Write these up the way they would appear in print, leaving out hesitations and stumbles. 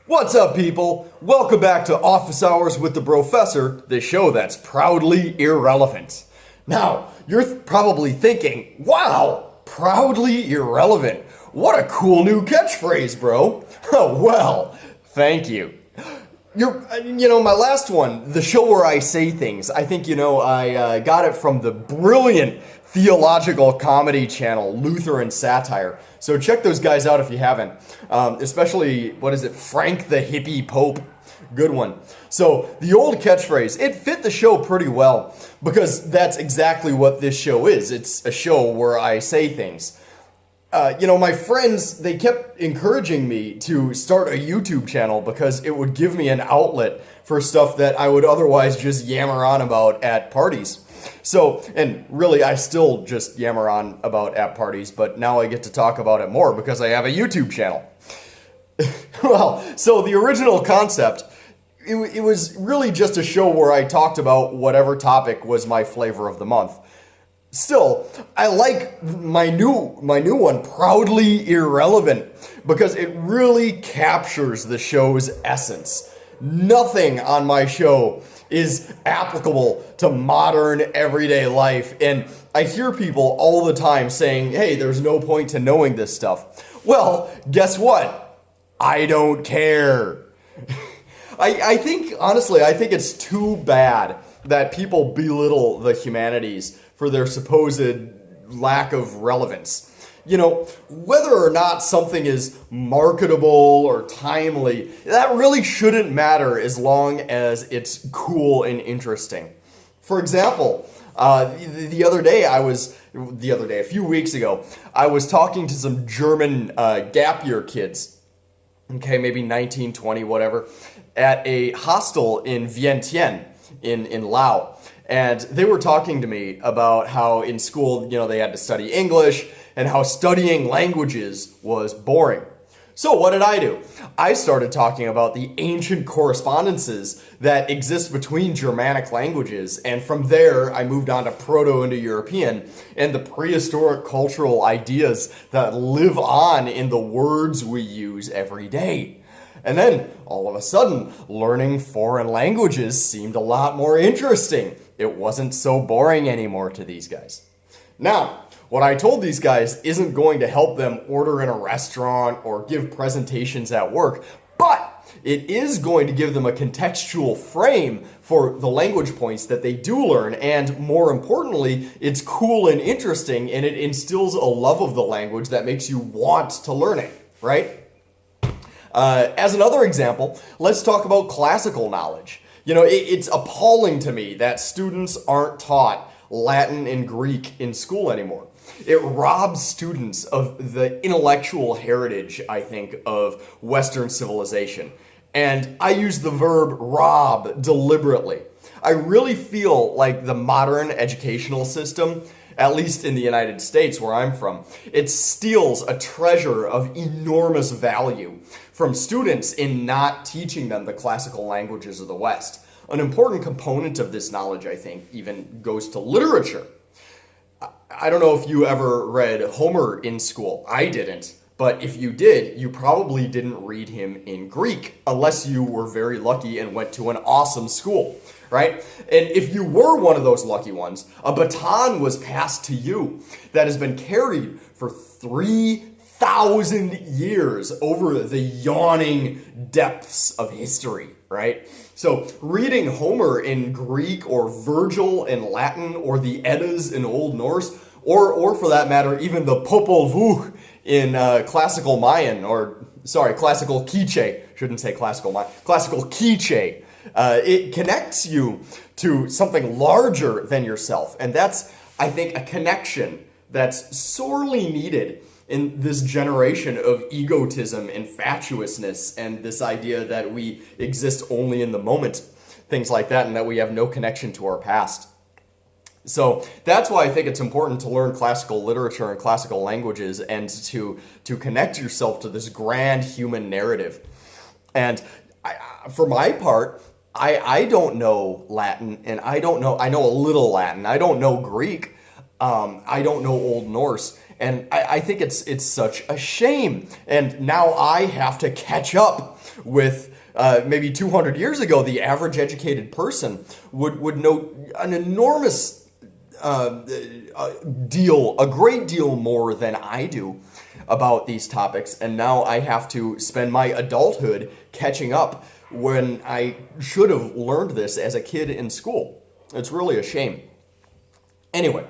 What's up, people? Welcome back to Office Hours with the Professor, the show that's proudly irrelevant. Now, you're probably thinking, wow, proudly irrelevant. What a cool new catchphrase, bro. Well, thank you. My last one, the show where I say things, I think, I got it from the brilliant theological comedy channel, Lutheran Satire. So check those guys out if you haven't. Especially, Frank the Hippie Pope. Good one. So the old catchphrase, it fit the show pretty well because that's exactly what this show is. It's a show where I say things. My friends, they kept encouraging me to start a YouTube channel because it would give me an outlet for stuff that I would otherwise just yammer on about at parties. So, and really, I still just yammer on about at parties, but now I get to talk about it more because I have a YouTube channel. Well, so the original concept, it was really just a show where I talked about whatever topic was my flavor of the month. Still, I like my new one, Proudly Irrelevant, because it really captures the show's essence. Nothing on my show is applicable to modern everyday life, and I hear people all the time saying, hey, there's no point to knowing this stuff. Well, guess what? I don't care. I think it's too bad that people belittle the humanities for their supposed lack of relevance. Whether or not something is marketable or timely, that really shouldn't matter as long as it's cool and interesting. For example, a few weeks ago, I was talking to some German gap year kids, okay, maybe 19, 20, whatever, at a hostel in Vientiane in Laos. And they were talking to me about how in school, they had to study English and how studying languages was boring. So what did I do? I started talking about the ancient correspondences that exist between Germanic languages, and from there I moved on to Proto-Indo-European and the prehistoric cultural ideas that live on in the words we use every day. And then, all of a sudden, learning foreign languages seemed a lot more interesting. It wasn't so boring anymore to these guys. Now, what I told these guys isn't going to help them order in a restaurant or give presentations at work, but it is going to give them a contextual frame for the language points that they do learn, and more importantly, it's cool and interesting, and it instills a love of the language that makes you want to learn it, right? As another example, let's talk about classical knowledge. It's appalling to me that students aren't taught Latin and Greek in school anymore. It robs students of the intellectual heritage, I think, of Western civilization. And I use the verb rob deliberately. I really feel like the modern educational system, at least in the United States where I'm from, it steals a treasure of enormous value from students in not teaching them the classical languages of the West. An important component of this knowledge, I think, even goes to literature. I don't know if you ever read Homer in school. I didn't. But if you did, you probably didn't read him in Greek, unless you were very lucky and went to an awesome school, right? And if you were one of those lucky ones, a baton was passed to you that has been carried for 3,000 years over the yawning depths of history, right? So reading Homer in Greek or Virgil in Latin or the Eddas in Old Norse, or for that matter, even the Popol Vuh in classical Mayan, classical Quiche, shouldn't say classical Mayan, classical Quiche. It connects you to something larger than yourself. And that's, I think, a connection that's sorely needed in this generation of egotism and fatuousness and this idea that we exist only in the moment, things like that, and that we have no connection to our past. So that's why I think it's important to learn classical literature and classical languages and to connect yourself to this grand human narrative. And for my part, I don't know Latin, and I know a little Latin. I don't know Greek. I don't know Old Norse, and I think it's such a shame. And now I have to catch up with maybe 200 years ago, the average educated person would know an enormous a great deal more than I do about these topics. And now I have to spend my adulthood catching up when I should have learned this as a kid in school. It's really a shame. Anyway,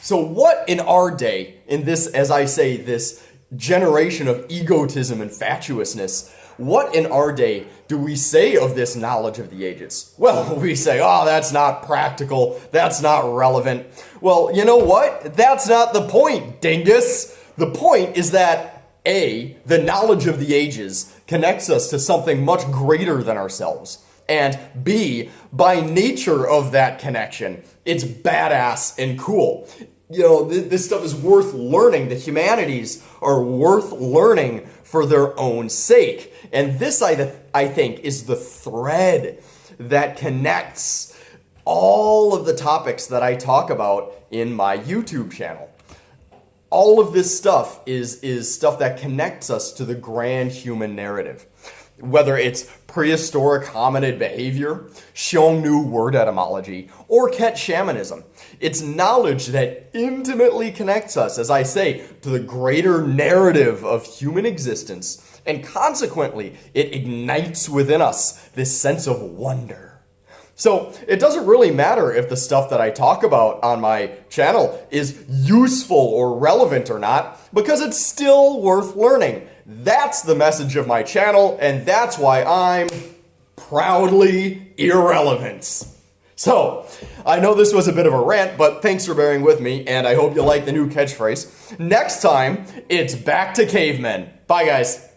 so what in our day, in this, as I say, this generation of egotism and fatuousness, what in our day do we say of this knowledge of the ages? Well, we say, oh, that's not practical, that's not relevant. Well, you know what? That's not the point, dingus. The point is that A, the knowledge of the ages connects us to something much greater than ourselves. And B, by nature of that connection, it's badass and cool. You know, this stuff is worth learning. The humanities are worth learning for their own sake. And this, I think, is the thread that connects all of the topics that I talk about in my YouTube channel. All of this stuff is stuff that connects us to the grand human narrative. Whether it's prehistoric hominid behavior, Xiongnu word etymology, or Ket shamanism, it's knowledge that intimately connects us, as I say, to the greater narrative of human existence, and consequently, it ignites within us this sense of wonder. So it doesn't really matter if the stuff that I talk about on my channel is useful or relevant or not, because it's still worth learning. That's the message of my channel, and that's why I'm proudly irrelevant. So, I know this was a bit of a rant, but thanks for bearing with me, and I hope you like the new catchphrase. Next time, it's back to cavemen. Bye, guys.